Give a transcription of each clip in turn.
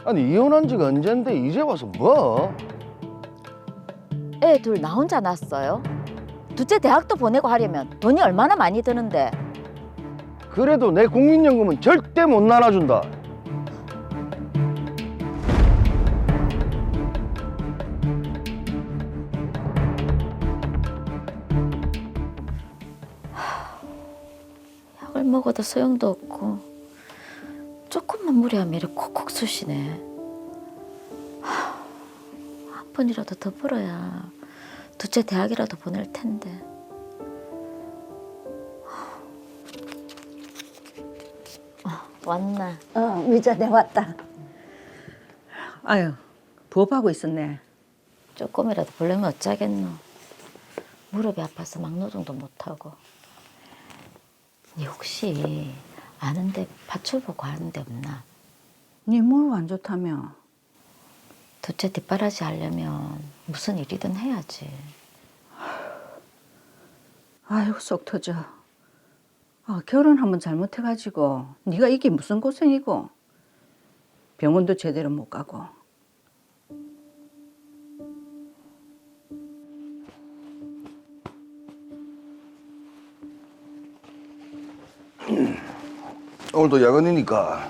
아니 이혼한 지가 언젠데 이제 와서 뭐? 애 둘 나 혼자 낳았어요. 둘째 대학도 보내고 하려면 돈이 얼마나 많이 드는데. 그래도 내 국민연금은 절대 못 나눠준다. 약을 먹어도 소용도 없고 조금만 무리하면 이렇게 콕콕 쑤시네. 한 푼이라도 더 벌어야 둘째 대학이라도 보낼 텐데. 왔나? 미자 내 왔다. 아유, 부업하고 있었네. 조금이라도 보려면 어쩌겠노. 무릎이 아파서 막노동도 못하고. 니 혹시 아는데 밧줄 보고 하는 데 없나? 네 뭘 안 좋다며? 둘째 뒷바라지 하려면 무슨 일이든 해야지. 아이고 속 터져. 결혼 한번 잘못해가지고 네가 이게 무슨 고생이고 병원도 제대로 못 가고. 오늘도 야근이니까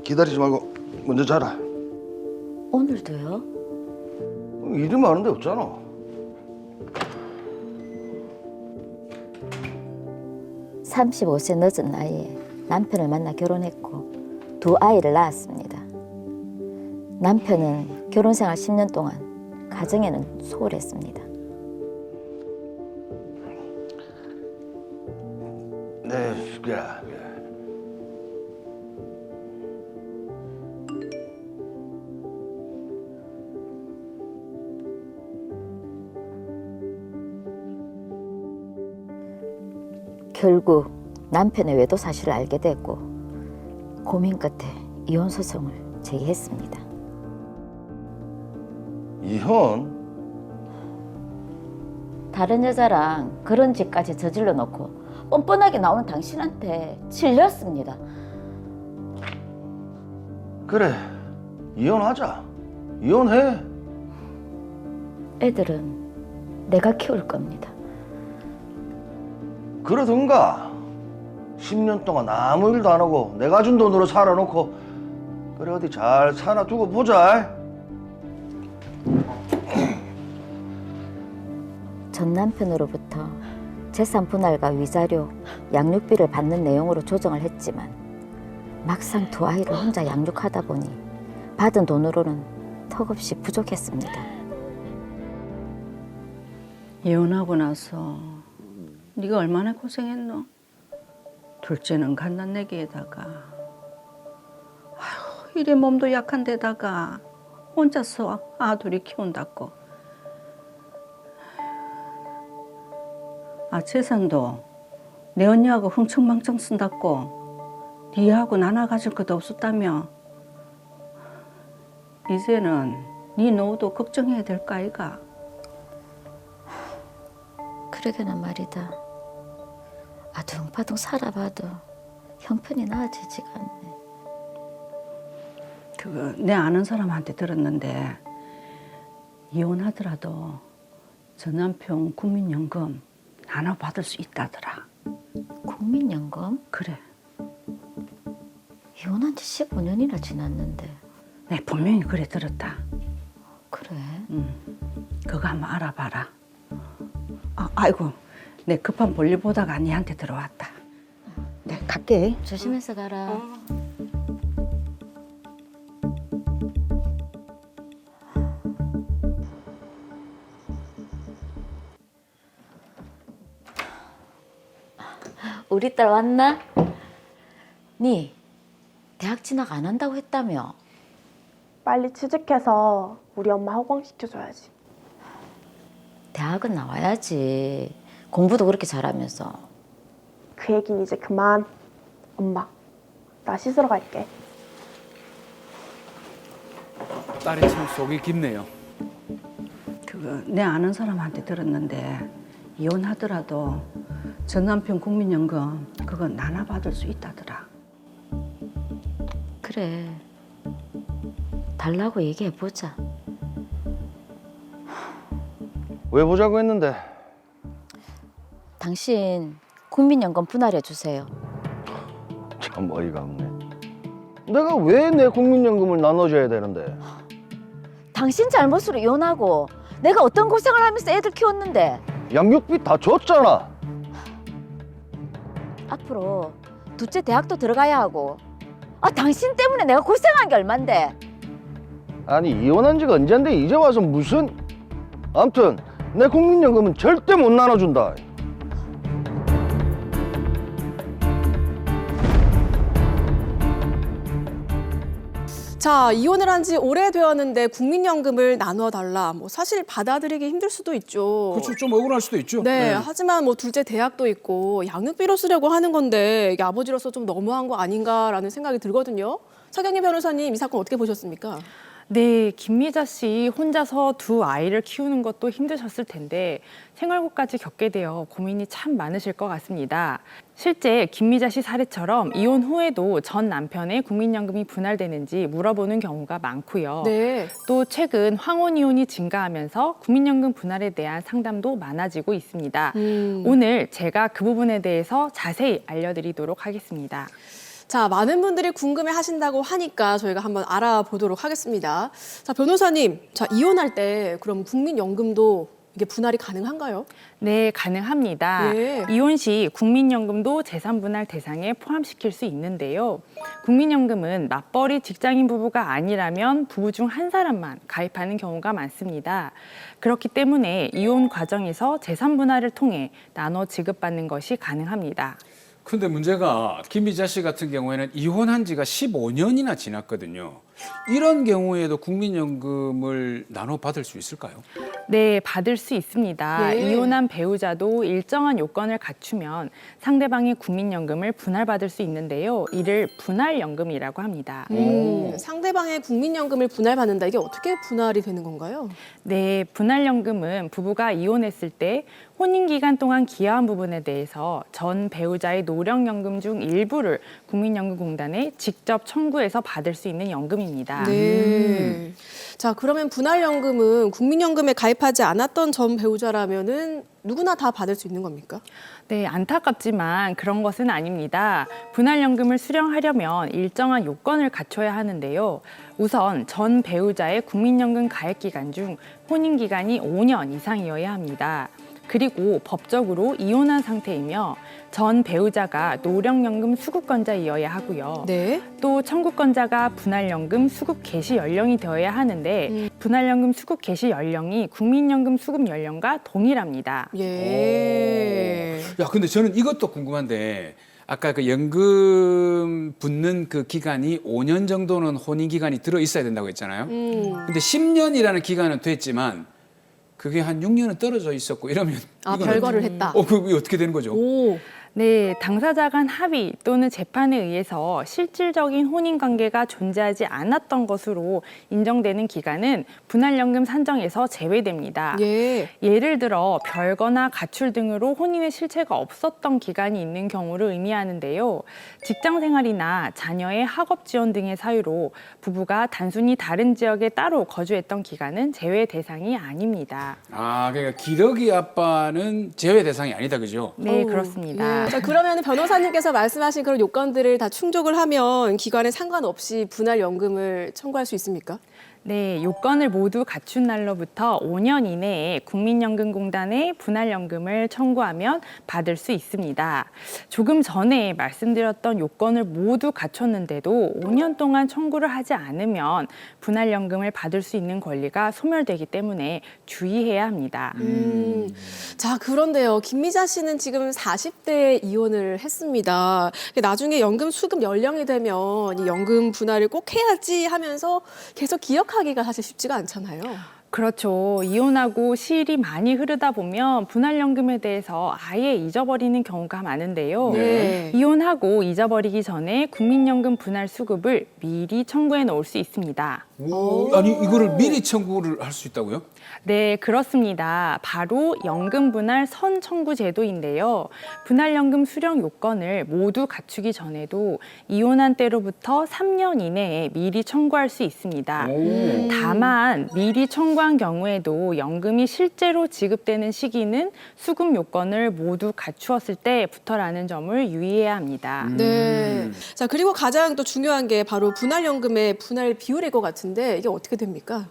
기다리지 말고 먼저 자라. 오늘도요? 일이 많은데 없잖아. (35세) 늦은 나이에 남편을 만나 결혼했고 두 아이를 낳았습니다. 남편은 결혼생활 10년 동안 가정에는 소홀했습니다. 네, 그래. 결국 남편의 외도 사실을 알게 됐고 고민 끝에 이혼 소송을 제기했습니다. 이혼? 다른 여자랑 그런 짓까지 저질러 놓고 뻔뻔하게 나오는 당신한테 질렸습니다. 그래, 이혼하자. 이혼해. 애들은 내가 키울 겁니다. 그러든가 10년 동안 아무 일도 안 하고 내가 준 돈으로 살아놓고 그래 어디 잘 사나 두고 보자. 전 남편으로부터 재산 분할과 위자료, 양육비를 받는 내용으로 조정을 했지만 막상 두 아이를 혼자 양육하다 보니 받은 돈으로는 턱없이 부족했습니다. 이혼하고 나서 네가 얼마나 고생했노? 둘째는 갓난내기에다가 아휴, 이래 몸도 약한 데다가 혼자서 아둘이 키운다고. 재산도 내 언니하고 흥청망청 쓴다고 니하고 나눠 가질 것도 없었다며. 이제는 네 노후도 걱정해야 될 거 아이가. 그러게나 말이다. 아둥바둥 살아봐도 형편이 나아지지가 않네. 그거 내 아는 사람한테 들었는데 이혼하더라도 전 남편 국민연금 나눠 받을 수 있다더라. 국민연금? 그래. 이혼한 지 15년이나 지났는데. 내 분명히 그래 들었다. 그래? 그거 한번 알아봐라. 아이고, 내 급한 볼일 보다가 니한테 들어왔다. 내 갈게. 조심해서 가라. 우리 딸 왔나? 니 대학 진학 안 한다고 했다며? 빨리 취직해서 우리 엄마 호강시켜줘야지. 대학은 나와야지. 공부도 그렇게 잘하면서. 그 얘긴 이제 그만. 엄마, 나 씻으러 갈게. 딸이 참 속이 깊네요. 그거 내 아는 사람한테 들었는데 이혼하더라도 전 남편 국민연금 그거 나눠 받을 수 있다더라. 그래. 달라고 얘기해보자. 왜 보자고 했는데? 당신 국민연금 분할해주세요. 참 어이가 없네. 내가 왜 내 국민연금을 나눠줘야 되는데? 당신 잘못으로 이혼하고 내가 어떤 고생을 하면서 애들 키웠는데. 양육비 다 줬잖아. 앞으로 둘째 대학도 들어가야 하고. 당신 때문에 내가 고생한 게 얼만데. 아니 이혼한 지가 언젠데 이제 와서 무슨... 아무튼 내 국민연금은 절대 못 나눠준다. 자, 이혼을 한 지 오래되었는데 국민연금을 나눠달라. 뭐 사실 받아들이기 힘들 수도 있죠. 그렇죠. 좀 억울할 수도 있죠. 네, 하지만 뭐 둘째 대학도 있고 양육비로 쓰려고 하는 건데 이게 아버지로서 좀 너무한 거 아닌가라는 생각이 들거든요. 서경희 변호사님, 이 사건 어떻게 보셨습니까? 네, 김미자 씨 혼자서 두 아이를 키우는 것도 힘드셨을 텐데 생활고까지 겪게 되어 고민이 참 많으실 것 같습니다. 실제 김미자 씨 사례처럼 이혼 후에도 전 남편의 국민연금이 분할되는지 물어보는 경우가 많고요. 네. 또 최근 황혼 이혼이 증가하면서 국민연금 분할에 대한 상담도 많아지고 있습니다. 오늘 제가 그 부분에 대해서 자세히 알려드리도록 하겠습니다. 자, 많은 분들이 궁금해 하신다고 하니까 저희가 한번 알아보도록 하겠습니다. 자, 변호사님, 자, 이혼할 때 그럼 국민연금도 이게 분할이 가능한가요? 네, 가능합니다. 예. 이혼 시 국민연금도 재산 분할 대상에 포함시킬 수 있는데요. 국민연금은 맞벌이 직장인 부부가 아니라면 부부 중 한 사람만 가입하는 경우가 많습니다. 그렇기 때문에 이혼 과정에서 재산 분할을 통해 나눠 지급받는 것이 가능합니다. 근데 문제가 김미자 씨 같은 경우에는 이혼한 지가 15년이나 지났거든요. 이런 경우에도 국민연금을 나눠 받을 수 있을까요? 네, 받을 수 있습니다. 네. 이혼한 배우자도 일정한 요건을 갖추면 상대방의 국민연금을 분할받을 수 있는데요. 이를 분할연금이라고 합니다. 상대방의 국민연금을 분할받는다. 이게 어떻게 분할이 되는 건가요? 네, 분할연금은 부부가 이혼했을 때 혼인기간 동안 기여한 부분에 대해서 전 배우자의 노령연금 중 일부를 국민연금공단에 직접 청구해서 받을 수 있는 연금입니다. 네. 자, 그러면 분할연금은 국민연금에 가입하지 않았던 전 배우자라면은 누구나 다 받을 수 있는 겁니까? 네, 안타깝지만 그런 것은 아닙니다. 분할연금을 수령하려면 일정한 요건을 갖춰야 하는데요. 우선 전 배우자의 국민연금 가입 기간 중 혼인 기간이 5년 이상이어야 합니다. 그리고 법적으로 이혼한 상태이며 전 배우자가 노령연금 수급권자이어야 하고요. 네. 또 청구권자가 분할연금 수급 개시 연령이 되어야 하는데 분할연금 수급 개시 연령이 국민연금 수급 연령과 동일합니다. 예. 야, 근데 저는 이것도 궁금한데 아까 그 연금 붙는 그 기간이 5년 정도는 혼인 기간이 들어 있어야 된다고 했잖아요. 근데 10년이라는 기간은 됐지만 그게 한 6년은 떨어져 있었고 이러면 아, 이거는- 별거를 했다. 그게 어떻게 되는 거죠? 오. 네, 당사자 간 합의 또는 재판에 의해서 실질적인 혼인 관계가 존재하지 않았던 것으로 인정되는 기간은 분할연금 산정에서 제외됩니다. 예. 예를 들어 별거나 가출 등으로 혼인의 실체가 없었던 기간이 있는 경우를 의미하는데요. 직장 생활이나 자녀의 학업 지원 등의 사유로 부부가 단순히 다른 지역에 따로 거주했던 기간은 제외 대상이 아닙니다. 아, 그러니까 기러기 아빠는 제외 대상이 아니다, 그죠? 네, 어우, 그렇습니다. 예. 자, 그러면 변호사님께서 말씀하신 그런 요건들을 다 충족을 하면 기관에 상관없이 분할연금을 청구할 수 있습니까? 네, 요건을 모두 갖춘 날로부터 5년 이내에 국민연금공단에 분할연금을 청구하면 받을 수 있습니다. 조금 전에 말씀드렸던 요건을 모두 갖췄는데도 5년 동안 청구를 하지 않으면 분할연금을 받을 수 있는 권리가 소멸되기 때문에 주의해야 합니다. 자, 그런데요. 김미자 씨는 지금 40대에 이혼을 했습니다. 나중에 연금 수급 연령이 되면 이 연금 분할을 꼭 해야지 하면서 계속 기억하기가 사실 쉽지가 않잖아요. 그렇죠. 이혼하고 시일이 많이 흐르다 보면 분할연금에 대해서 아예 잊어버리는 경우가 많은데요. 네. 이혼하고 잊어버리기 전에 국민연금 분할 수급을 미리 청구해 놓을 수 있습니다. 아니 이거를 미리 청구를 할 수 있다고요? 네, 그렇습니다. 바로 연금 분할 선청구 제도인데요. 분할연금 수령 요건을 모두 갖추기 전에도 이혼한 때로부터 3년 이내에 미리 청구할 수 있습니다. 다만 미리 청구한 경우에도 연금이 실제로 지급되는 시기는 수급 요건을 모두 갖추었을 때부터라는 점을 유의해야 합니다. 네. 자, 그리고 가장 또 중요한 게 바로 분할연금의 분할 비율일 것 같은데 이게 어떻게 됩니까?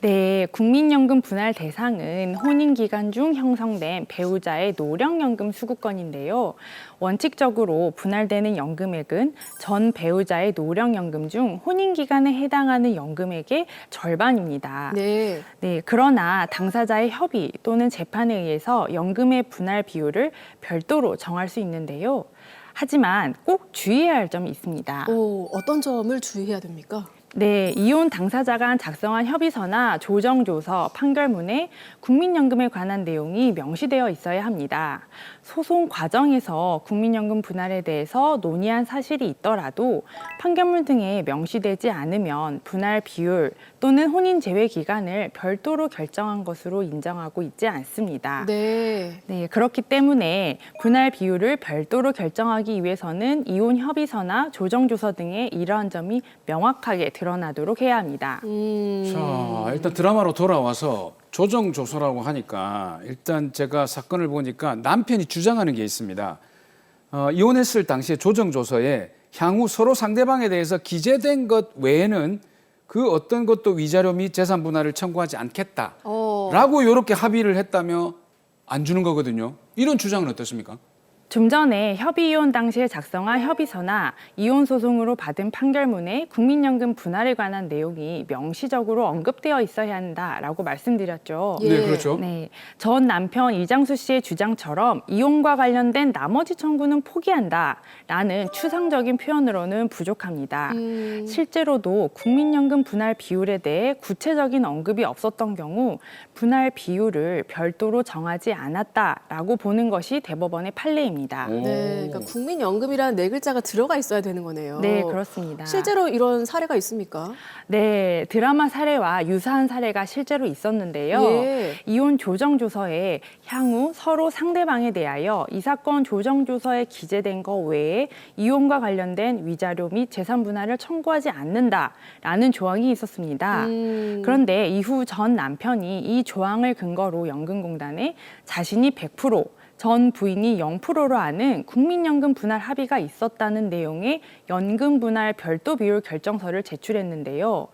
네, 국민연금 분할 대상은 혼인기간 중 형성된 배우자의 노령연금 수급권인데요. 원칙적으로 분할되는 연금액은 전 배우자의 노령연금 중 혼인기간에 해당하는 연금액의 절반입니다. 네. 네, 그러나 당사자의 협의 또는 재판에 의해서 연금의 분할 비율을 별도로 정할 수 있는데요. 하지만 꼭 주의해야 할 점이 있습니다. 어떤 점을 주의해야 됩니까? 네, 이혼 당사자가 작성한 협의서나 조정조서, 판결문에 국민연금에 관한 내용이 명시되어 있어야 합니다. 소송 과정에서 국민연금 분할에 대해서 논의한 사실이 있더라도 판결문 등에 명시되지 않으면 분할 비율 또는 혼인 제외 기간을 별도로 결정한 것으로 인정하고 있지 않습니다. 네. 네, 그렇기 때문에 분할 비율을 별도로 결정하기 위해서는 이혼 협의서나 조정조서 등의 이러한 점이 명확하게 드러나도록 해야 합니다. 자, 일단 드라마로 돌아와서 조정조서라고 하니까 일단 제가 사건을 보니까 남편이 주장하는 게 있습니다. 이혼했을 당시에 조정조서에 향후 서로 상대방에 대해서 기재된 것 외에는 그 어떤 것도 위자료 및 재산 분할을 청구하지 않겠다라고 이렇게 합의를 했다며 안 주는 거거든요. 이런 주장은 어떻습니까? 좀 전에 협의 이혼 당시에 작성한 협의서나 이혼 소송으로 받은 판결문에 국민연금 분할에 관한 내용이 명시적으로 언급되어 있어야 한다라고 말씀드렸죠. 예. 네, 그렇죠. 네, 전 남편 이장수 씨의 주장처럼 이혼과 관련된 나머지 청구는 포기한다라는 추상적인 표현으로는 부족합니다. 실제로도 국민연금 분할 비율에 대해 구체적인 언급이 없었던 경우 분할 비율을 별도로 정하지 않았다라고 보는 것이 대법원의 판례입니다. 네. 그러니까 국민연금이라는 네 글자가 들어가 있어야 되는 거네요. 네, 그렇습니다. 실제로 이런 사례가 있습니까? 네, 드라마 사례와 유사한 사례가 실제로 있었는데요. 예. 이혼 조정조서에 향후 서로 상대방에 대하여 이 사건 조정조서에 기재된 것 외에 이혼과 관련된 위자료 및 재산 분할을 청구하지 않는다라는 조항이 있었습니다. 그런데 이후 전 남편이 이 조항을 근거로 연금공단에 자신이 100%, 전 부인이 0%로 하는 국민연금 분할 합의가 있었다는 내용의 연금 분할 별도 비율 결정서를 제출했는데요.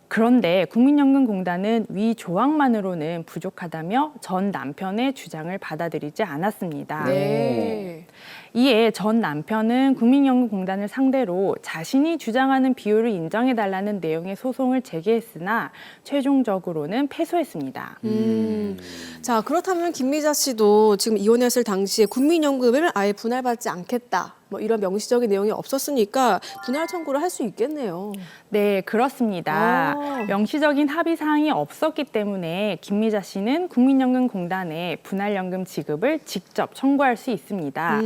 그런데 국민연금공단은 위 조항만으로는 부족하다며 전 남편의 주장을 받아들이지 않았습니다. 네. 이에 전 남편은 국민연금공단을 상대로 자신이 주장하는 비율을 인정해달라는 내용의 소송을 제기했으나 최종적으로는 패소했습니다. 자, 그렇다면 김미자 씨도 지금 이혼했을 당시에 국민연금을 아예 분할받지 않겠다. 뭐 이런 명시적인 내용이 없었으니까 분할 청구를 할 수 있겠네요. 네, 그렇습니다. 아. 명시적인 합의 사항이 없었기 때문에 김미자 씨는 국민연금공단에 분할연금 지급을 직접 청구할 수 있습니다.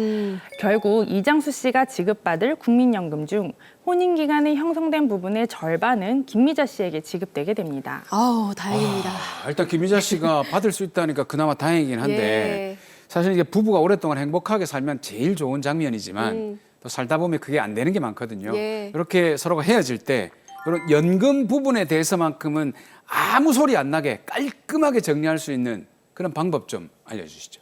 결국 이장수 씨가 지급받을 국민연금 중 혼인기간에 형성된 부분의 절반은 김미자 씨에게 지급되게 됩니다. 아우, 다행입니다. 일단 김미자 씨가 받을 수 있다니까 그나마 다행이긴 한데 예. 사실 이게 부부가 오랫동안 행복하게 살면 제일 좋은 장면이지만 또 살다 보면 그게 안 되는 게 많거든요. 예. 이렇게 서로가 헤어질 때 이런 연금 부분에 대해서만큼은 아무 소리 안 나게 깔끔하게 정리할 수 있는 그런 방법 좀 알려주시죠.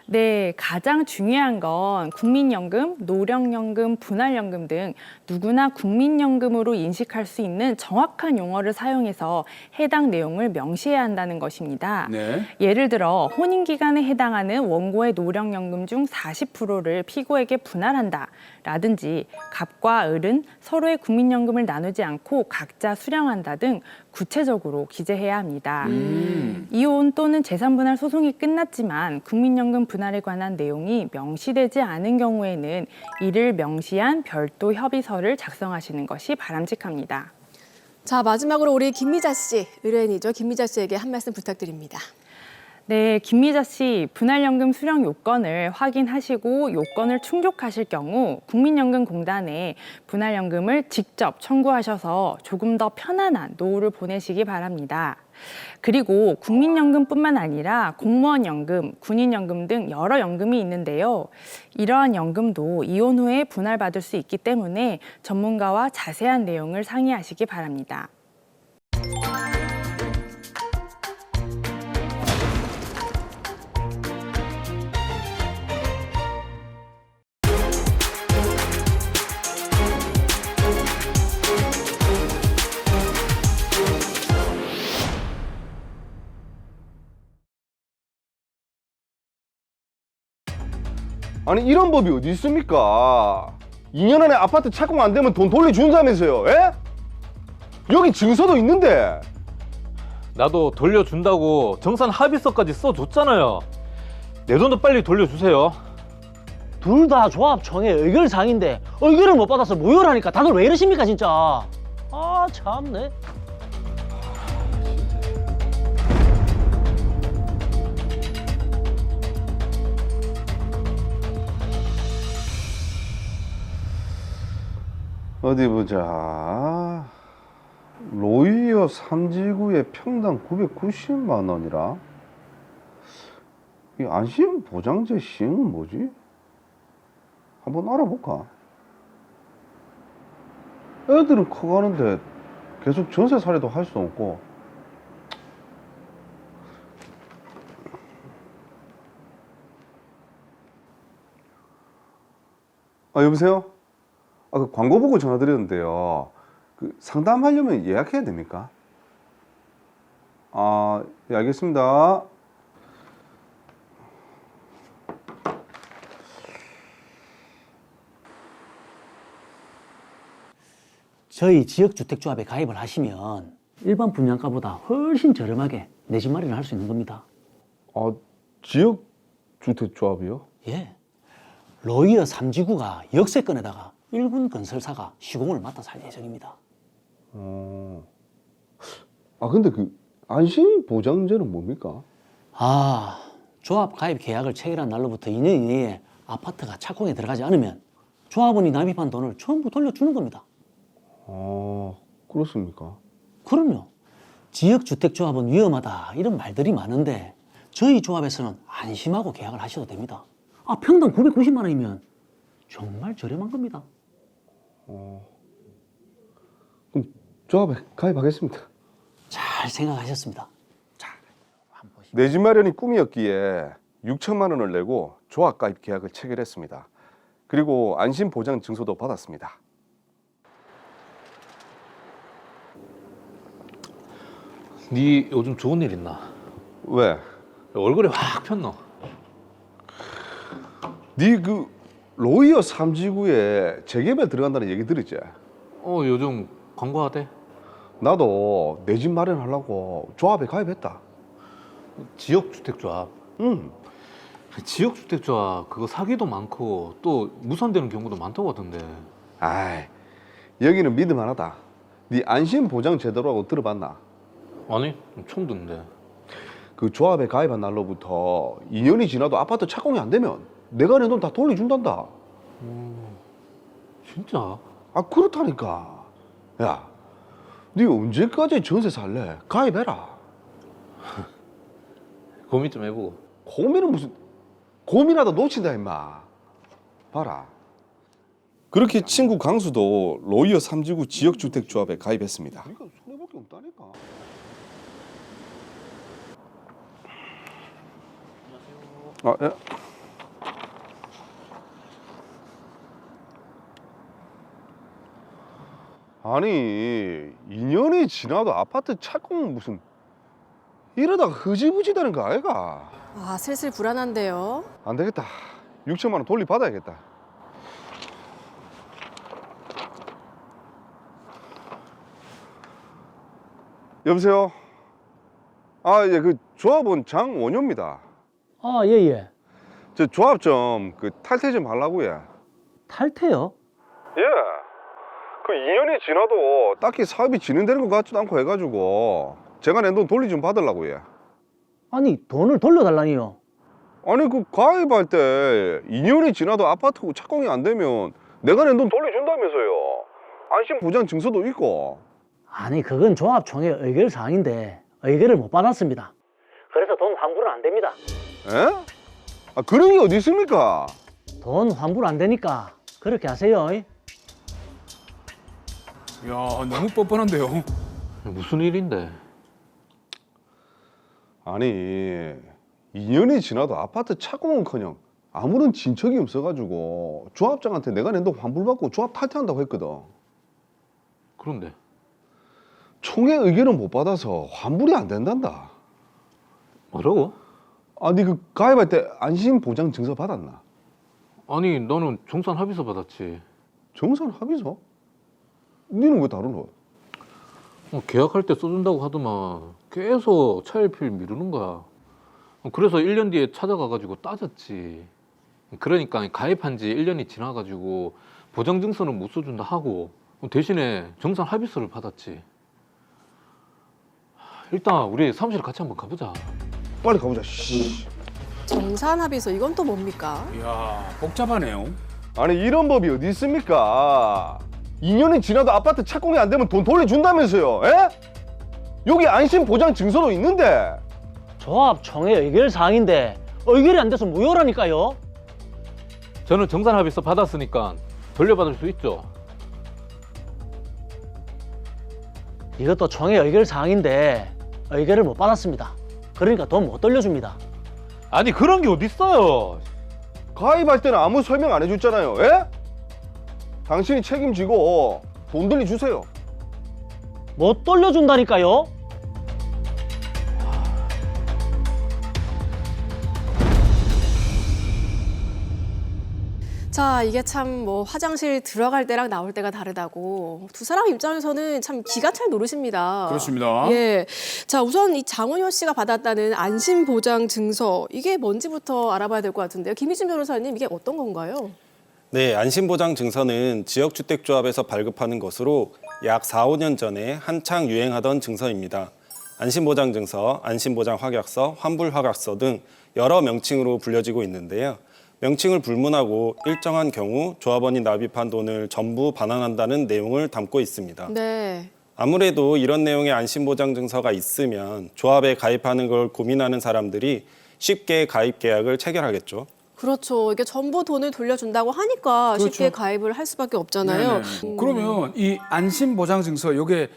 네, 가장 중요한 건 국민연금, 노령연금, 분할연금 등 누구나 국민연금으로 인식할 수 있는 정확한 용어를 사용해서 해당 내용을 명시해야 한다는 것입니다. 네. 예를 들어 혼인기간에 해당하는 원고의 노령연금 중 40%를 피고에게 분할한다 라든지 갑과 을은 서로의 국민연금을 나누지 않고 각자 수령한다 등 구체적으로 기재해야 합니다. 이혼 또는 재산분할 소송이 끝났지만 국민연금 분할에 관한 내용이 명시되지 않은 경우에는 이를 명시한 별도 협의서를 작성하시는 것이 바람직합니다. 자, 마지막으로 우리 김미자 씨, 의뢰인이죠. 김미자 씨에게 한 말씀 부탁드립니다. 네, 김미자 씨, 분할연금 수령 요건을 확인하시고 요건을 충족하실 경우 국민연금공단에 분할연금을 직접 청구하셔서 조금 더 편안한 노후를 보내시기 바랍니다. 그리고 국민연금뿐만 아니라 공무원연금, 군인연금 등 여러 연금이 있는데요. 이러한 연금도 이혼 후에 분할받을 수 있기 때문에 전문가와 자세한 내용을 상의하시기 바랍니다. 아니 이런 법이 어디 있습니까? 2년 안에 아파트 착공 안 되면 돈 돌려준다면서요? 에? 여기 증서도 있는데. 나도 돌려준다고 정산 합의서까지 써줬잖아요. 내 돈도 빨리 돌려주세요. 둘 다 조합청의 의결사항인데 의결을 못 받아서 무효라니까 다들 왜 이러십니까 진짜. 아 참네. 어디 보자. 로이어 3지구에 평당 990만 원이라. 이 안심보장제 시행은 뭐지? 한번 알아볼까? 애들은 커가는데 계속 전세살이도 할 수 없고. 아 여보세요? 그 광고 보고 전화드렸는데요. 그 상담하려면 예약해야 됩니까? 아, 예, 알겠습니다. 저희 지역주택조합에 가입을 하시면 일반 분양가보다 훨씬 저렴하게 내 집 마련을 할 수 있는 겁니다. 아, 지역주택조합이요? 예. 로이어 3지구가 역세권에다가 1군 건설사가 시공을 맡아서 할 예정입니다. 아, 근데 그 안심보장제는 뭡니까? 조합 가입 계약을 체결한 날로부터 2년 이내에 아파트가 착공에 들어가지 않으면 조합원이 납입한 돈을 전부 돌려주는 겁니다. 아, 그렇습니까? 그럼요. 지역주택조합은 위험하다 이런 말들이 많은데 저희 조합에서는 안심하고 계약을 하셔도 됩니다. 평당 990만 원이면 정말 저렴한 겁니다. 그럼 조합에 가입하겠습니다. 잘 생각하셨습니다. 내 집 마련이 꿈이었기에 6천만 원을 내고 조합 가입 계약을 체결했습니다. 그리고 안심보장 증서도 받았습니다. 네 요즘 좋은 일 있나? 왜? 얼굴이 확 폈노. 네 그 로이어 3지구에 재개발 들어간다는 얘기 들었지? 요즘 광고하대. 나도 내 집 마련하려고 조합에 가입했다. 지역주택조합. 응. 지역주택조합 그거 사기도 많고 또 무산되는 경우도 많다고 하던데. 아이, 여기는 믿음 하나다. 네 안심보장 제도라고 들어봤나? 아니 처음 듣는데. 그 조합에 가입한 날로부터 2년이 지나도 아파트 착공이 안 되면 내가 낸 돈 다 돌려준단다. 진짜? 아, 그렇다니까. 야, 네 언제까지 전세 살래? 가입해라. 고민 좀 해보고. 고민은 무슨, 고민하다 놓친다 임마. 봐라. 그렇게 친구 강수도 로이어 3지구 지역주택조합에 가입했습니다. 네가 손해볼 게 없다니까. 아, 예. 아니 2년이 지나도 아파트 착공 무슨 이러다가 흐지부지 되는 거 아이가? 아, 슬슬 불안한데요. 안 되겠다. 6천만 원 돌려받아야겠다. 여보세요? 아, 예, 그 조합원 장원효입니다. 예예. 저 조합 좀 그 탈퇴 좀 하려고요. 탈퇴요? 예. 그 2년이 지나도 딱히 사업이 진행되는 것 같지도 않고 해가지고 제가 낸 돈 돌리 좀 받으려고요. 아니 돈을 돌려달라니요. 아니 그 가입할 때 2년이 지나도 아파트고 착공이 안 되면 내가 낸 돈 돌려준다면서요. 안심 보장 증서도 있고. 아니 그건 조합총회 의결 사항인데 의결을 못 받았습니다. 그래서 돈 환불은 안 됩니다. 에? 아 그런 게 어디 있습니까? 돈 환불 안 되니까 그렇게 하세요. 야, 너무 뻔뻔한데요. 무슨 일인데? 아니 2년이 지나도 아파트 착공은커녕 아무런 진척이 없어가지고 조합장한테 내가 낸 돈 환불받고 조합 탈퇴한다고 했거든. 그런데 총회 의견은 못 받아서 환불이 안 된단다. 뭐라고? 아니 그 가입할 때 안심 보장 증서 받았나? 아니 너는 정산 합의서 받았지. 정산 합의서? 니는 왜 다르노? 계약할 때 써준다고 하더만 계속 차일피일 미루는 거야. 그래서 1년 뒤에 찾아가가지고 따졌지. 그러니까 가입한 지 1년이 지나가지고 보장증서는 못 써준다 하고 대신에 정산 합의서를 받았지. 일단 우리 사무실 같이 한번 가보자. 빨리 가보자. 씨. 정산 합의서 이건 또 뭡니까? 이야, 복잡하네요. 아니 이런 법이 어디 있습니까? 2년이 지나도 아파트 착공이 안 되면 돈 돌려준다면서요. 에? 여기 안심 보장 증서도 있는데. 조합총회 의결 사항인데 의결이 안 돼서 무효라니까요. 저는 정산 합의서 받았으니까 돌려받을 수 있죠. 이것도 총회 의결 사항인데 의결을 못 받았습니다. 그러니까 돈 못 돌려줍니다. 아니 그런 게 어딨어요. 가입할 때는 아무 설명 안 해줬잖아요. 에? 당신이 책임지고 돈 돌려주세요. 못 돌려준다니까요. 자, 이게 참 뭐 화장실 들어갈 때랑 나올 때가 다르다고 두 사람 입장에서는 참 기가 찰 노릇입니다. 그렇습니다. 예. 자, 우선 이 장원효 씨가 받았다는 안심 보장 증서 이게 뭔지부터 알아봐야 될 것 같은데요. 김희진 변호사님 이게 어떤 건가요? 네, 안심보장 증서는 지역주택조합에서 발급하는 것으로 약 4, 5년 전에 한창 유행하던 증서입니다. 안심보장 증서, 안심보장 확약서, 환불 확약서 등 여러 명칭으로 불려지고 있는데요. 명칭을 불문하고 일정한 경우 조합원이 납입한 돈을 전부 반환한다는 내용을 담고 있습니다. 네. 아무래도 이런 내용의 안심보장 증서가 있으면 조합에 가입하는 걸 고민하는 사람들이 쉽게 가입 계약을 체결하겠죠. 그렇죠. 이게 전부 돈을 돌려준다고 하니까 그렇죠. 쉽게 가입을 할 수밖에 없잖아요. 네네. 그러면 이 안심보장증서 이게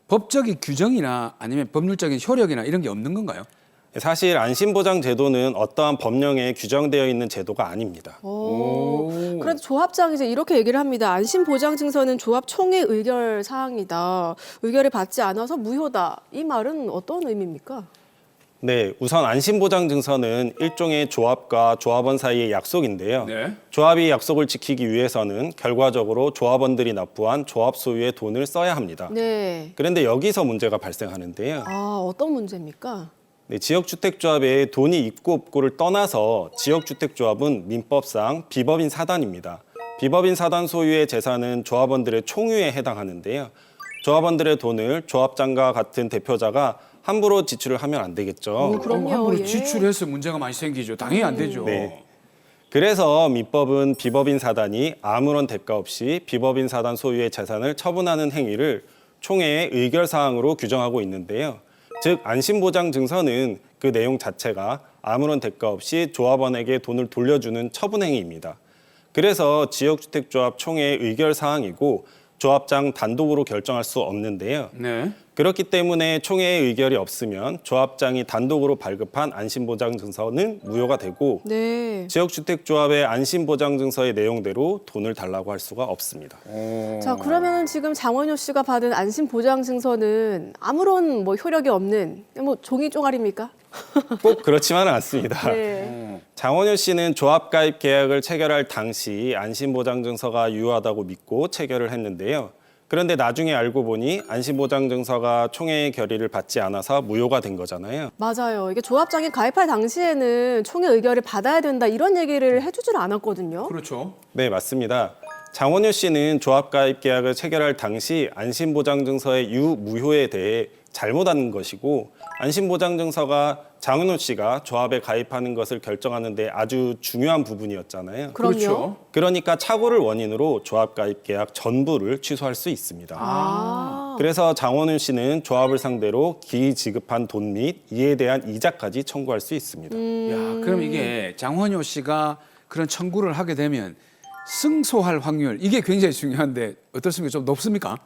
법적인 규정이나 아니면 법률적인 효력이나 이런 게 없는 건가요? 사실 안심보장 제도는 어떠한 법령에 규정되어 있는 제도가 아닙니다. 오. 그런데 조합장이 이제 이렇게 얘기를 합니다. 안심 보장 증서는 조합 총회 의결 사항이다. 의결을 받지 않아서 무효다. 이 말은 어떤 의미입니까? 네, 우선 안심보장 증서는 일종의 조합과 조합원 사이의 약속인데요. 네. 조합이 약속을 지키기 위해서는 결과적으로 조합원들이 납부한 조합 소유의 돈을 써야 합니다. 네. 그런데 여기서 문제가 발생하는데요. 아, 어떤 문제입니까? 네, 지역주택조합에 돈이 있고 없고를 떠나서 지역주택조합은 민법상 비법인 사단입니다. 비법인 사단 소유의 재산은 조합원들의 총유에 해당하는데요. 조합원들의 돈을 조합장과 같은 대표자가 함부로 지출을 하면 안 되겠죠. 그럼요. 함부로 예. 지출해서 문제가 많이 생기죠. 당연히 안 되죠. 네. 그래서 민법은 비법인 사단이 아무런 대가 없이 비법인 사단 소유의 재산을 처분하는 행위를 총회의 의결 사항으로 규정하고 있는데요. 즉 안심보장 증서는 그 내용 자체가 아무런 대가 없이 조합원에게 돈을 돌려주는 처분 행위입니다. 그래서 지역주택조합 총회의 의결 사항이고 조합장 단독으로 결정할 수 없는데요. 네. 그렇기 때문에 총회의 의결이 없으면 조합장이 단독으로 발급한 안심보장증서는 무효가 되고 네. 지역주택조합의 안심보장증서의 내용대로 돈을 달라고 할 수가 없습니다. 자, 그러면 지금 장원효 씨가 받은 안심 보장 증서는 아무런 뭐 효력이 없는 뭐 종이 쪼가리입니까? 꼭 그렇지만은 않습니다. 네. 장원효 씨는 조합 가입 계약을 체결할 당시 안심보장증서가 유효하다고 믿고 체결을 했는데요. 그런데 나중에 알고 보니 안심보장증서가 총회의 결의를 받지 않아서 무효가 된 거잖아요. 맞아요. 이게 조합장이 가입할 당시에는 총회 의결을 받아야 된다 이런 얘기를 해주질 않았거든요. 그렇죠. 네, 맞습니다. 장원효 씨는 조합 가입 계약을 체결할 당시 안심보장증서의 유무효에 대해 잘못 안 것이고 안심보장증서가 장원효 씨가 조합에 가입하는 것을 결정하는 데 아주 중요한 부분이었잖아요. 그럼요. 그러니까 착오를 원인으로 조합 가입 계약 전부를 취소할 수 있습니다. 그래서 장원효 씨는 조합을 상대로 기이 지급한 돈 및 이에 대한 이자까지 청구할 수 있습니다. 야, 그럼 이게 장원효 씨가 그런 청구를 하게 되면 승소할 확률 이게 굉장히 중요한데 어떻습니까? 좀 높습니까?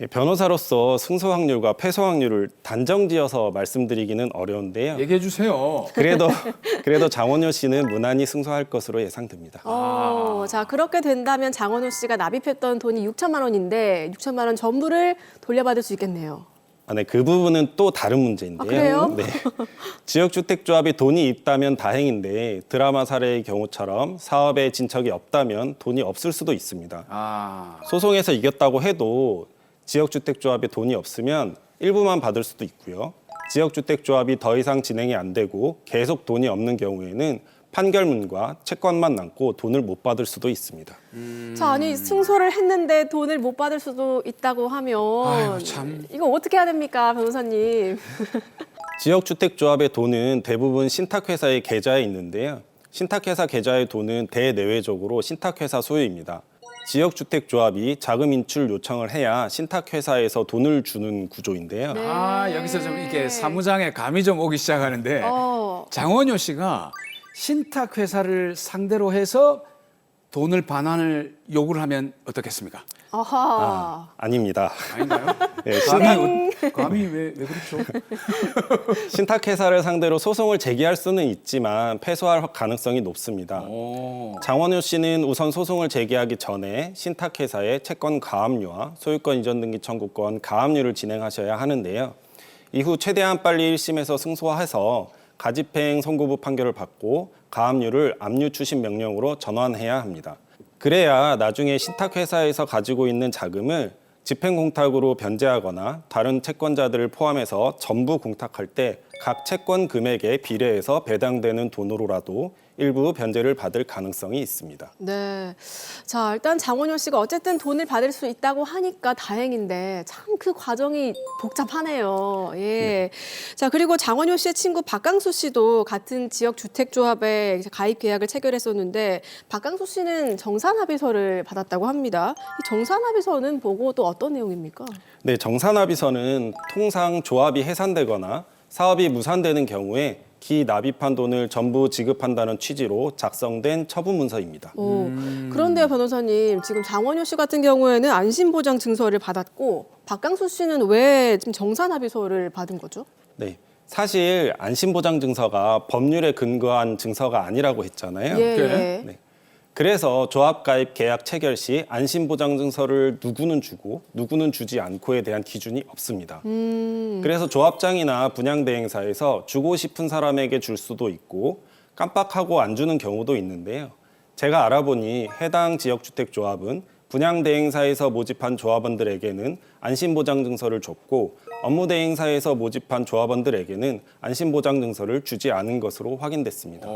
변호사로서 승소 확률과 패소 확률을 단정지어서 말씀드리기는 어려운데요. 얘기해 주세요. 그래도 장원효 씨는 무난히 승소할 것으로 예상됩니다. 자, 그렇게 된다면 장원효 씨가 납입했던 돈이 6천만 원인데 6천만 원 전부를 돌려받을 수 있겠네요. 네, 그 부분은 또 다른 문제인데요. 그래요? 네. 지역주택조합에 돈이 있다면 다행인데 드라마 사례의 경우처럼 사업에 진척이 없다면 돈이 없을 수도 있습니다. 소송에서 이겼다고 해도 지역주택조합에 돈이 없으면 일부만 받을 수도 있고요. 지역주택조합이 더 이상 진행이 안 되고 계속 돈이 없는 경우에는 판결문과 채권만 남고 돈을 못 받을 수도 있습니다. 자, 아니 승소를 했는데 돈을 못 받을 수도 있다고 하면 아유, 참. 이거 어떻게 해야 됩니까, 변호사님? 지역주택조합의 돈은 대부분 신탁회사의 계좌에 있는데요. 신탁회사 계좌의 돈은 대내외적으로 신탁회사 소유입니다. 지역주택조합이 자금 인출 요청을 해야 신탁회사에서 돈을 주는 구조인데요. 여기서 좀 이렇게 사무장에 감이 좀 오기 시작하는데 장원효 씨가 신탁 회사를 상대로 해서 돈을 반환을 요구를 하면 어떻겠습니까? 아닙니다. 아닌가요? 네, 감이 왜 그렇죠? 신탁회사를 상대로 소송을 제기할 수는 있지만 패소할 가능성이 높습니다. 장원효 씨는 우선 소송을 제기하기 전에 신탁회사의 채권 가압류와 소유권 이전 등기 청구권 가압류를 진행하셔야 하는데요. 이후 최대한 빨리 1심에서 승소해서 가집행 선고부 판결을 받고 가압류를 압류 추심 명령으로 전환해야 합니다. 그래야 나중에 신탁회사에서 가지고 있는 자금을 집행공탁으로 변제하거나 다른 채권자들을 포함해서 전부 공탁할 때 각 채권 금액에 비례해서 배당되는 돈으로라도 일부 변제를 받을 가능성이 있습니다. 네. 자, 일단 장원효 씨가 어쨌든 돈을 받을 수 있다고 하니까 다행인데 참 그 과정이 복잡하네요. 예. 자, 그리고 장원효 씨의 친구 박강수 씨도 같은 지역 주택조합에 가입 계약을 체결했었는데 박강수 씨는 정산합의서를 받았다고 합니다. 이 정산합의서는 보고 또 어떤 내용입니까? 네, 정산합의서는 통상 조합이 해산되거나 사업이 무산되는 경우에 기납입한 돈을 전부 지급한다는 취지로 작성된 처분문서입니다. 그런데요, 변호사님, 지금 장원효 씨 같은 경우에는 안심보장 증서를 받았고 박강수 씨는 왜 지금 정산합의서를 받은 거죠? 네, 사실 안심보장증서가 법률에 근거한 증서가 아니라고 했잖아요. 예. 네. 그래서 조합가입 계약 체결 시 안심보장증서를 누구는 주고 누구는 주지 않고에 대한 기준이 없습니다. 그래서 조합장이나 분양대행사에서 주고 싶은 사람에게 줄 수도 있고 깜빡하고 안 주는 경우도 있는데요. 제가 알아보니 해당 지역주택조합은 분양대행사에서 모집한 조합원들에게는 안심보장증서를 줬고 업무대행사에서 모집한 조합원들에게는 안심보장증서를 주지 않은 것으로 확인됐습니다.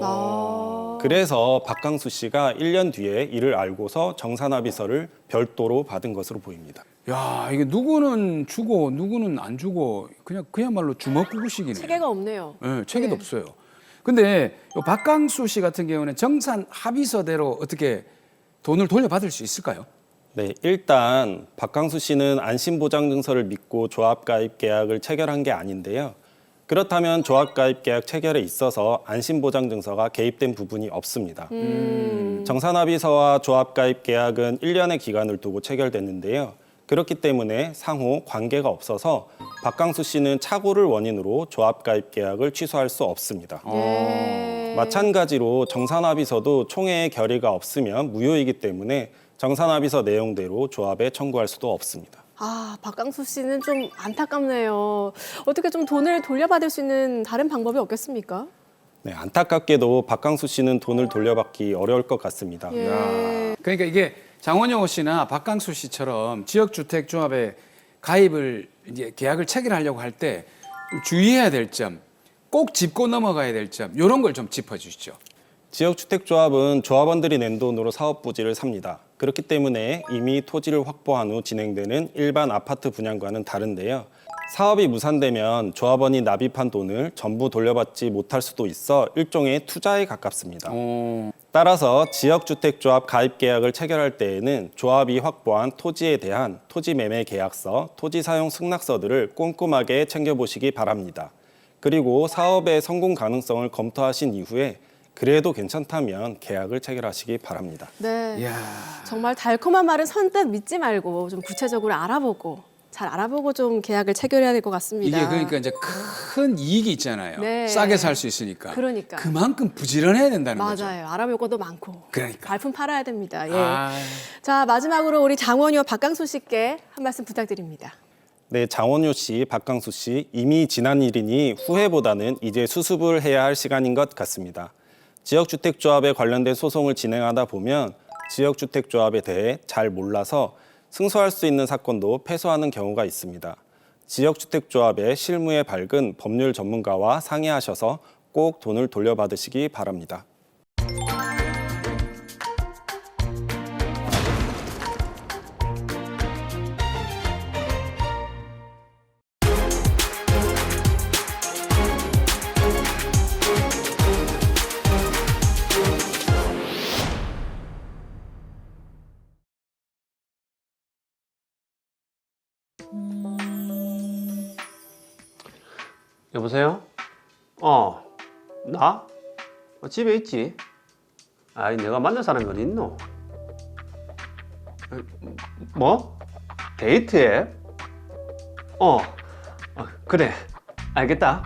그래서 박강수 씨가 1년 뒤에 이를 알고서 정산합의서를 별도로 받은 것으로 보입니다. 야, 이게 누구는 주고 누구는 안 주고 그야말로 주먹구구식이네요. 체계가 없네요. 네, 체계도 없어요. 근데 요 박강수 씨 같은 경우는 정산 합의서대로 어떻게 돈을 돌려받을 수 있을까요? 네, 일단 박강수 씨는 안심보장증서를 믿고 조합가입 계약을 체결한 게 아닌데요. 그렇다면 조합가입 계약 체결에 있어서 안심보장증서가 개입된 부분이 없습니다. 정산합의서와 조합가입 계약은 1년의 기간을 두고 체결됐는데요. 그렇기 때문에 상호 관계가 없어서 박강수 씨는 착오를 원인으로 조합가입 계약을 취소할 수 없습니다. 마찬가지로 정산합의서도 총회의 결의가 없으면 무효이기 때문에 정산합의서 내용대로 조합에 청구할 수도 없습니다. 박강수 씨는 좀 안타깝네요. 어떻게 좀 돈을 돌려받을 수 있는 다른 방법이 없겠습니까? 네, 안타깝게도 박강수 씨는 돈을 돌려받기 어려울 것 같습니다. 그러니까 이게 장원효 씨나 박강수 씨처럼 지역주택조합에 가입을 이제 계약을 체결하려고 할 때 주의해야 될 점, 꼭 짚고 넘어가야 될 점, 이런 걸 좀 짚어주시죠. 지역주택조합은 조합원들이 낸 돈으로 사업 부지를 삽니다. 그렇기 때문에 이미 토지를 확보한 후 진행되는 일반 아파트 분양과는 다른데요. 사업이 무산되면 조합원이 납입한 돈을 전부 돌려받지 못할 수도 있어 일종의 투자에 가깝습니다. 따라서 지역주택조합 가입 계약을 체결할 때에는 조합이 확보한 토지에 대한 토지 매매 계약서, 토지 사용 승낙서들을 꼼꼼하게 챙겨보시기 바랍니다. 그리고 사업의 성공 가능성을 검토하신 이후에 그래도 괜찮다면 계약을 체결하시기 바랍니다. 네. 이야. 정말 달콤한 말은 선뜻 믿지 말고 좀 구체적으로 잘 알아보고 좀 계약을 체결해야 될 것 같습니다. 이게 그러니까 이제 큰 이익이 있잖아요. 네. 싸게 살 수 있으니까. 그러니까. 그만큼 부지런해야 된다는 거죠. 맞아요. 알아볼 것도 많고. 그러니까. 발품 팔아야 됩니다. 예. 아, 자, 마지막으로 우리 장원효 박강수 씨께 한 말씀 부탁드립니다. 네, 장원효 씨, 박강수 씨, 이미 지난 일이니 후회보다는 이제 수습을 해야 할 시간인 것 같습니다. 지역주택조합에 관련된 소송을 진행하다 보면 지역주택조합에 대해 잘 몰라서 승소할 수 있는 사건도 패소하는 경우가 있습니다. 지역주택조합의 실무에 밝은 법률 전문가와 상의하셔서 꼭 돈을 돌려받으시기 바랍니다. 여보세요? 나? 집에 있지. 아이, 내가 만날 사람이 어디 있노? 뭐? 데이트 앱? 그래. 알겠다.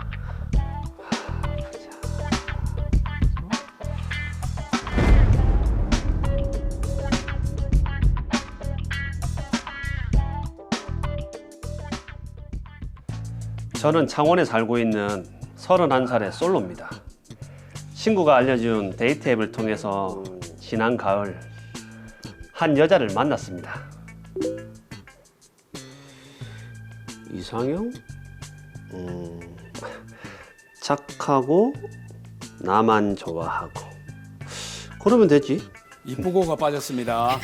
저는 창원에 살고 있는 31살의 솔로입니다. 친구가 알려준 데이트 앱을 통해서 지난 가을 한 여자를 만났습니다. 이상형? 착하고 나만 좋아하고 그러면 되지. 이쁘고가 빠졌습니다.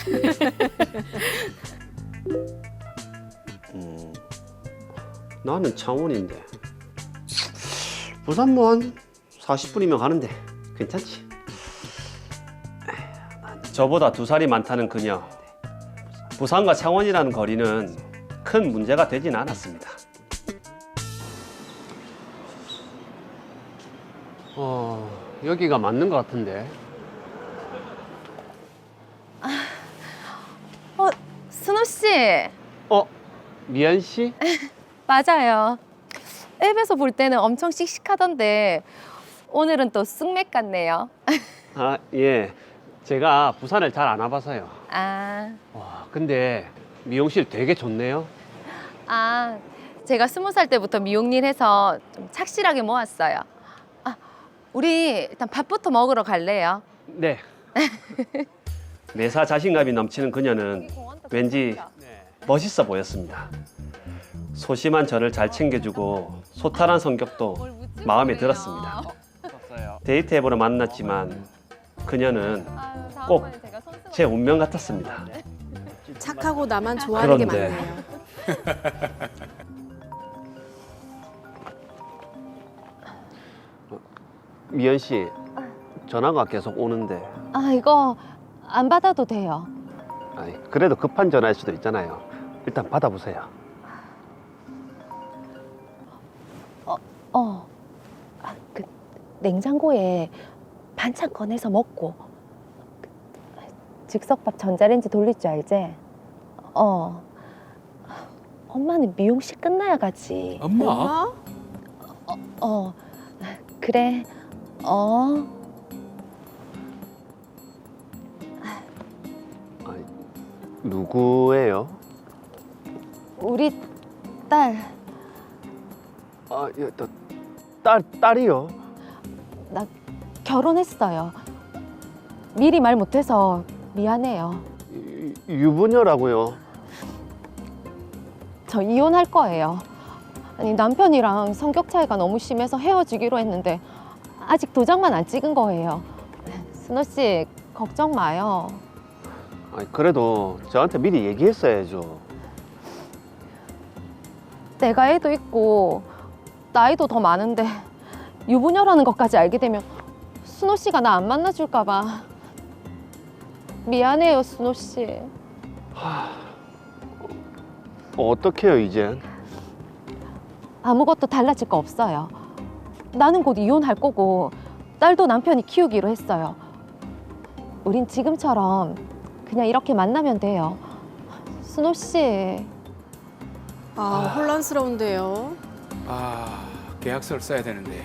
나는 창원인데 부산 뭐 한 40분이면 가는데 괜찮지? 저보다 2살이 많다는 그녀. 부산과 창원이라는 거리는 큰 문제가 되진 않았습니다. 여기가 맞는 것 같은데. 순호 씨. 미연 씨? 맞아요. 앱에서 볼 때는 엄청 씩씩하던데 오늘은 또 쑥맥 같네요. 아, 예. 제가 부산을 잘 안 와봐서요. 아, 와, 근데 미용실 되게 좋네요. 제가 20살 때부터 미용일 해서 좀 착실하게 모았어요. 우리 일단 밥부터 먹으러 갈래요? 네. 매사 자신감이 넘치는 그녀는 왠지 멋있어 보였습니다. 소심한 저를 잘 챙겨주고 소탈한 성격도 마음에 들었습니다. 데이트 앱으로 만났지만 그녀는 꼭 제 운명 같았습니다. 착하고 나만 좋아하는 게 그런데. 맞네요. 미연 씨, 전화가 계속 오는데 이거 안 받아도 돼요. 아니, 그래도 급한 전화일 수도 있잖아요. 일단 받아보세요. 그 냉장고에 반찬 꺼내서 먹고 즉석밥 전자레인지 돌릴 줄 알지? 엄마는 미용실 끝나야 가지. 엄마? 그래. 누구예요? 우리 딸. 예, 딸이요? 나 결혼했어요. 미리 말 못해서 미안해요. 유부녀라고요? 저 이혼할 거예요. 아니, 남편이랑 성격 차이가 너무 심해서 헤어지기로 했는데 아직 도장만 안 찍은 거예요. 순호 씨, 걱정 마요. 아니, 그래도 저한테 미리 얘기했어야죠. 내가 애도 있고 나이도 더 많은데 유부녀라는 것까지 알게 되면 순호 씨가 나 안 만나줄까 봐 미안해요, 순호 씨. 어떡해요, 이젠? 아무것도 달라질 거 없어요. 나는 곧 이혼할 거고 딸도 남편이 키우기로 했어요. 우린 지금처럼 그냥 이렇게 만나면 돼요. 순호 씨. 아, 혼란스러운데요. 아, 계약서를 써야 되는데.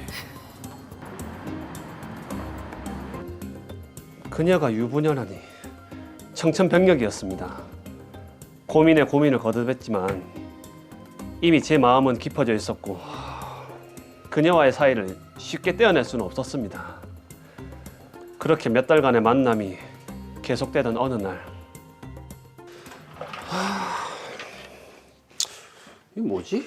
그녀가 유부녀라니 청천벽력이었습니다. 고민에 고민을 거듭했지만 이미 제 마음은 깊어져 있었고 그녀와의 사이를 쉽게 떼어낼 수는 없었습니다. 그렇게 몇 달간의 만남이 계속되던 어느 날, 이게 뭐지?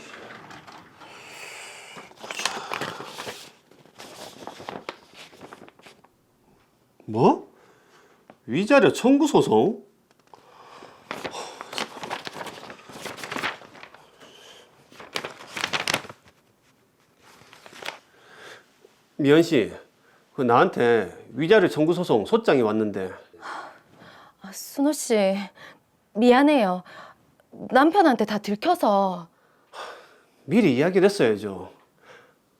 뭐? 위자료 청구 소송? 미연 씨, 나한테 위자료 청구 소송 소장이 왔는데. 순호 씨, 미안해요. 남편한테 다 들켜서. 미리 이야기를 했어야죠.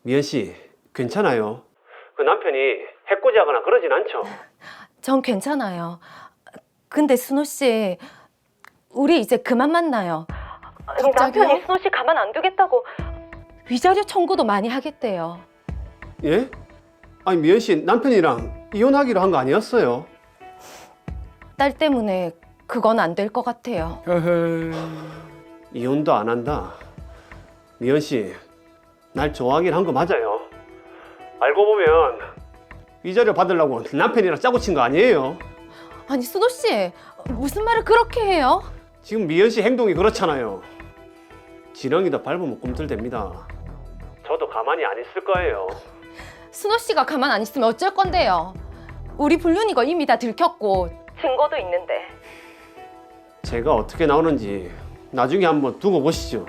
미연 씨, 괜찮아요? 그 남편이 해코지하거나 그러진 않죠? 전 괜찮아요. 근데 순호 씨, 우리 이제 그만 만나요. 갑자기요? 남편이 순호 씨 가만 안 두겠다고 위자료 청구도 많이 하겠대요. 예? 아니 미연 씨 남편이랑 이혼하기로 한 거 아니었어요? 딸 때문에 그건 안 될 것 같아요. 이혼도 안 한다. 미연 씨, 날 좋아하긴 한 거 맞아요. 알고 보면 위자료 받으려고 남편이랑 짜고 친 거 아니에요? 아니 순호 씨, 무슨 말을 그렇게 해요? 지금 미연 씨 행동이 그렇잖아요. 지렁이도 밟으면 꿈틀댑니다. 저도 가만히 안 있을 거예요. 순호 씨가 가만 안 있으면 어쩔 건데요? 우리 불륜 이거 이미 다 들켰고 증거도 있는데. 제가 어떻게 나오는지 나중에 한번 두고 보시죠.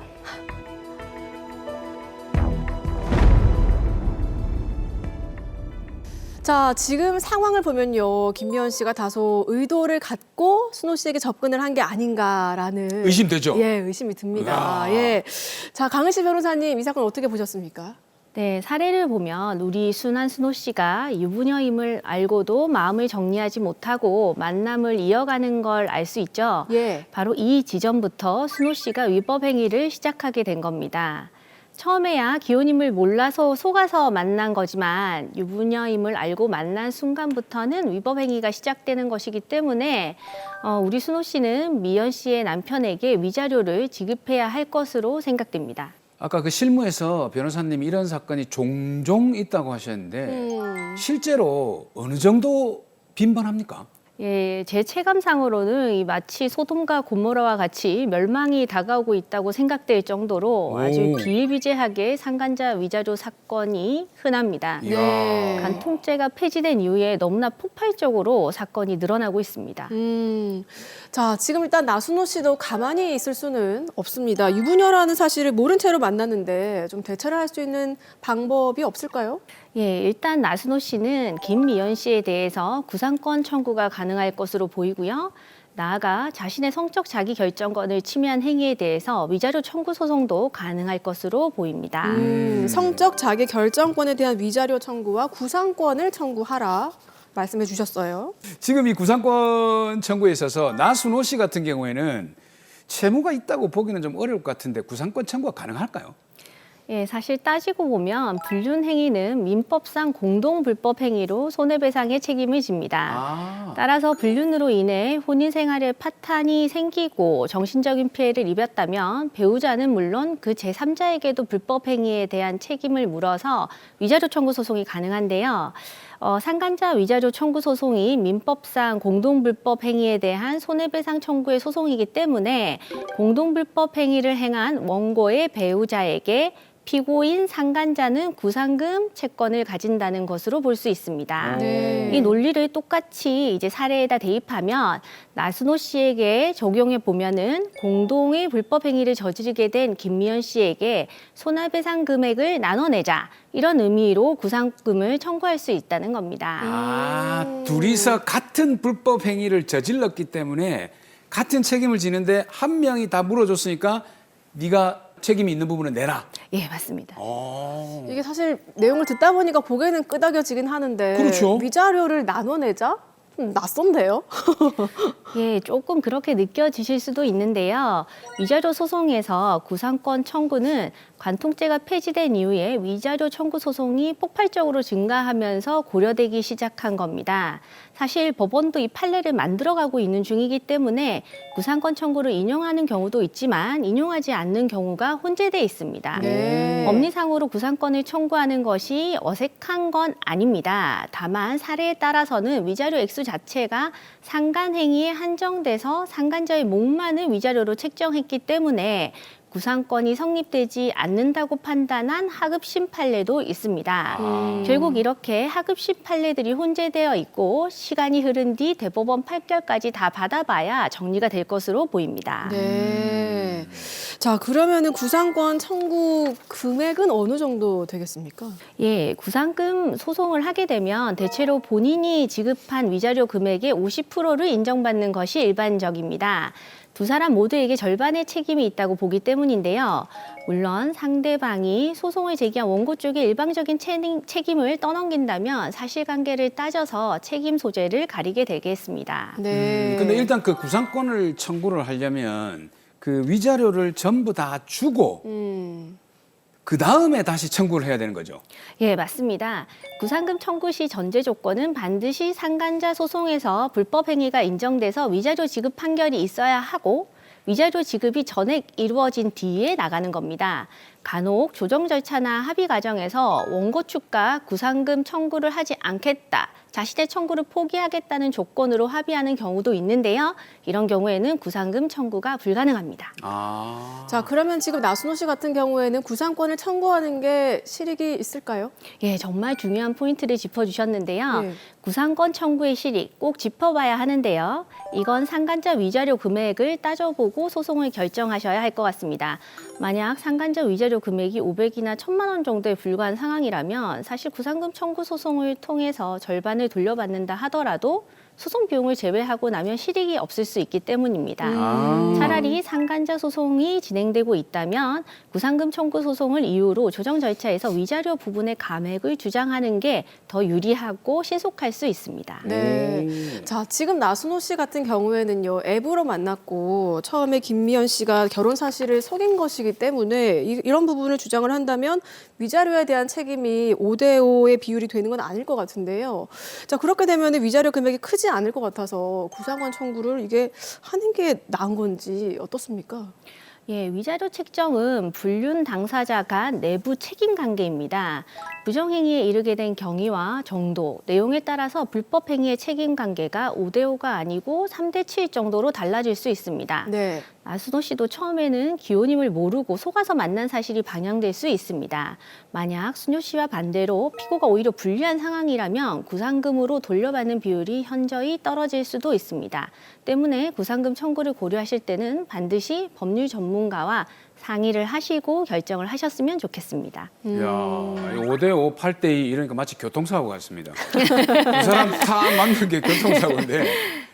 자, 지금 상황을 보면요. 김미연 씨가 다소 의도를 갖고 순호 씨에게 접근을 한 게 아닌가라는 의심되죠? 예, 의심이 듭니다. 이야. 예. 자, 강은시 변호사님, 이 사건 어떻게 보셨습니까? 네, 사례를 보면 우리 순한 순호 씨가 유부녀임을 알고도 마음을 정리하지 못하고 만남을 이어가는 걸 알 수 있죠. 예. 바로 이 지점부터 순호 씨가 위법 행위를 시작하게 된 겁니다. 처음에야 기혼임을 몰라서 속아서 만난 거지만 유부녀임을 알고 만난 순간부터는 위법 행위가 시작되는 것이기 때문에 우리 순호 씨는 미연 씨의 남편에게 위자료를 지급해야 할 것으로 생각됩니다. 아까 그 실무에서 변호사님이 이런 사건이 종종 있다고 하셨는데 실제로 어느 정도 빈번합니까? 예, 제 체감상으로는 이 마치 소돔과 고모라와 같이 멸망이 다가오고 있다고 생각될 정도로 아주 비일비재하게 상간자 위자료 사건이 흔합니다. 네. 간통죄가 폐지된 이후에 너무나 폭발적으로 사건이 늘어나고 있습니다. 자, 지금 일단 나순호 씨도 가만히 있을 수는 없습니다. 유부녀라는 사실을 모른 채로 만났는데 좀 대처를 할 수 있는 방법이 없을까요? 예, 일단 나순호 씨는 김미연 씨에 대해서 구상권 청구가 가능할 것으로 보이고요. 나아가 자신의 성적 자기 결정권을 침해한 행위에 대해서 위자료 청구 소송도 가능할 것으로 보입니다. 성적 자기 결정권에 대한 위자료 청구와 구상권을 청구하라 말씀해 주셨어요. 지금 이 구상권 청구에 있어서 나순호 씨 같은 경우에는 채무가 있다고 보기는 좀 어려울 것 같은데 구상권 청구가 가능할까요? 예, 사실 따지고 보면 불륜 행위는 민법상 공동 불법 행위로 손해배상의 책임을 집니다. 따라서 불륜으로 인해 혼인 생활에 파탄이 생기고 정신적인 피해를 입었다면 배우자는 물론 그 제3자에게도 불법 행위에 대한 책임을 물어서 위자료 청구 소송이 가능한데요. 상간자 위자료 청구 소송이 민법상 공동불법 행위에 대한 손해배상 청구의 소송이기 때문에 공동불법 행위를 행한 원고의 배우자에게 피고인 상간자는 구상금 채권을 가진다는 것으로 볼 수 있습니다. 네. 이 논리를 똑같이 이제 사례에다 대입하면 나순호 씨에게 적용해 보면은 공동의 불법 행위를 저지르게 된 김미연 씨에게 손해배상 금액을 나눠내자 이런 의미로 구상금을 청구할 수 있다는 겁니다. 아, 둘이서 같은 불법 행위를 저질렀기 때문에 같은 책임을 지는데 한 명이 다 물어줬으니까 네가 책임이 있는 부분은 내라. 예, 맞습니다. 이게 사실 내용을 듣다 보니까 고개는 끄덕여지긴 하는데 그렇죠. 위자료를 나눠내자? 좀 낯선데요? 예, 조금 그렇게 느껴지실 수도 있는데요. 위자료 소송에서 구상권 청구는 관통죄가 폐지된 이후에 위자료 청구 소송이 폭발적으로 증가하면서 고려되기 시작한 겁니다. 사실 법원도 이 판례를 만들어가고 있는 중이기 때문에 구상권 청구를 인용하는 경우도 있지만 인용하지 않는 경우가 혼재돼 있습니다. 네. 법리상으로 구상권을 청구하는 것이 어색한 건 아닙니다. 다만 사례에 따라서는 위자료 액수 자체가 상간행위에 한정돼서 상간자의 목만을 위자료로 책정했기 때문에 구상권이 성립되지 않는다고 판단한 하급심 판례도 있습니다. 결국 이렇게 하급심 판례들이 혼재되어 있고 시간이 흐른 뒤 대법원 판결까지 다 받아봐야 정리가 될 것으로 보입니다. 네. 자, 그러면은 구상권 청구 금액은 어느 정도 되겠습니까? 예, 구상금 소송을 하게 되면 대체로 본인이 지급한 위자료 금액의 50%를 인정받는 것이 일반적입니다. 두 사람 모두에게 절반의 책임이 있다고 보기 때문인데요. 물론 상대방이 소송을 제기한 원고 쪽에 일방적인 책임을 떠넘긴다면 사실관계를 따져서 책임 소재를 가리게 되겠습니다. 네. 근데 일단 그 구상권을 청구를 하려면 그 위자료를 전부 다 주고 그 다음에 다시 청구를 해야 되는 거죠. 예, 맞습니다. 구상금 청구 시 전제 조건은 반드시 상간자 소송에서 불법 행위가 인정돼서 위자료 지급 판결이 있어야 하고 위자료 지급이 전액 이루어진 뒤에 나가는 겁니다. 간혹 조정 절차나 합의 과정에서 원고 측과 구상금 청구를 하지 않겠다, 자신의 청구를 포기하겠다는 조건으로 합의하는 경우도 있는데요. 이런 경우에는 구상금 청구가 불가능합니다. 자, 그러면 지금 나순호 씨 같은 경우에는 구상권을 청구하는 게 실익이 있을까요? 예, 정말 중요한 포인트를 짚어주셨는데요. 네. 구상권 청구의 실익 꼭 짚어봐야 하는데요. 이건 상간자 위자료 금액을 따져보고 소송을 결정하셔야 할 것 같습니다. 만약 상간자 위자료 금액이 500이나 1000만 원 정도에 불과한 상황이라면 사실 구상금 청구 소송을 통해서 절반을 돌려받는다 하더라도 소송 비용을 제외하고 나면 실익이 없을 수 있기 때문입니다. 차라리 상간자 소송이 진행되고 있다면 구상금 청구 소송을 이유로 조정 절차에서 위자료 부분의 감액을 주장하는 게 더 유리하고 신속할 수 있습니다. 네. 자, 지금 나순호 씨 같은 경우에는요, 앱으로 만났고 처음에 김미연 씨가 결혼 사실을 속인 것이기 때문에 이런 부분을 주장을 한다면 위자료에 대한 책임이 5대5의 비율이 되는 건 아닐 것 같은데요. 자, 그렇게 되면 위자료 금액이 크지 않을 것 같아서 구상권 청구를 이게 하는 게 나은 건지 어떻습니까? 예, 위자료 책정은 불륜 당사자 간 내부 책임 관계입니다. 부정행위에 이르게 된 경위와 정도, 내용에 따라서 불법 행위의 책임 관계가 5대5가 아니고 3대7 정도로 달라질 수 있습니다. 네. 나순호 씨도 처음에는 기호님을 모르고 속아서 만난 사실이 반영될 수 있습니다. 만약 순효 씨와 반대로 피고가 오히려 불리한 상황이라면 구상금으로 돌려받는 비율이 현저히 떨어질 수도 있습니다. 때문에 구상금 청구를 고려하실 때는 반드시 법률 전문가와 상의를 하시고 결정을 하셨으면 좋겠습니다. 이야, 5대5, 8대2 이러니까 마치 교통사고 같습니다. 두 사람 다 맞는 게 교통사고인데.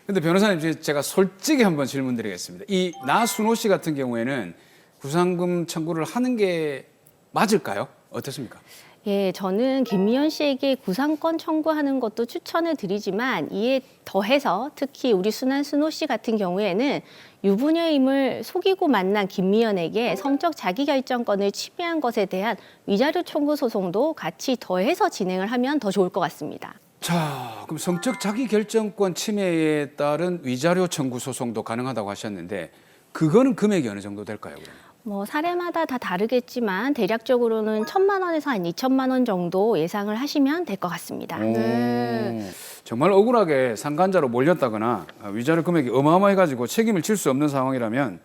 근데 변호사님, 제가 솔직히 한번 질문 드리겠습니다. 이 나순호 씨 같은 경우에는 구상금 청구를 하는 게 맞을까요? 어떻습니까? 예, 저는 김미연 씨에게 구상권 청구하는 것도 추천을 드리지만 이에 더해서 특히 우리 순호 씨 같은 경우에는 유부녀임을 속이고 만난 김미연에게 성적 자기결정권을 침해한 것에 대한 위자료 청구 소송도 같이 더해서 진행을 하면 더 좋을 것 같습니다. 자, 그럼 성적 자기결정권 침해에 따른 위자료 청구 소송도 가능하다고 하셨는데 그거는 금액이 어느 정도 될까요? 그러면? 사례마다 다 다르겠지만 대략적으로는 1000만 원에서 한 2천만 원 정도 예상을 하시면 될 것 같습니다. 네. 정말 억울하게 상간자로 몰렸다거나 위자료 금액이 어마어마해가지고 책임을 질 수 없는 상황이라면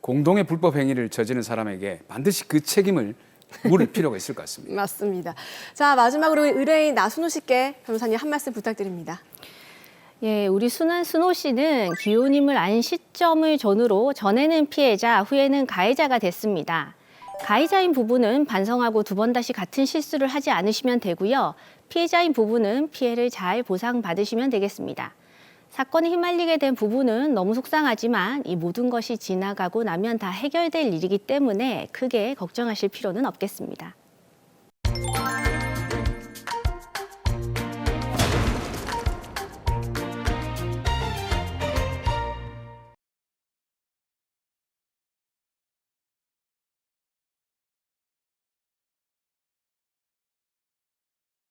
공동의 불법 행위를 저지른 사람에게 반드시 그 책임을 물을 필요가 있을 것 같습니다. 맞습니다. 자, 마지막으로 의뢰인 나순호 씨께 변호사님 한 말씀 부탁드립니다. 예, 우리 순호 씨는 기호님을 안 시점을 전후로 전에는 피해자, 후에는 가해자가 됐습니다. 가해자인 부부는 반성하고 2번 다시 같은 실수를 하지 않으시면 되고요. 피해자인 부부는 피해를 잘 보상받으시면 되겠습니다. 사건에 휘말리게 된 부부는 너무 속상하지만 이 모든 것이 지나가고 나면 다 해결될 일이기 때문에 크게 걱정하실 필요는 없겠습니다.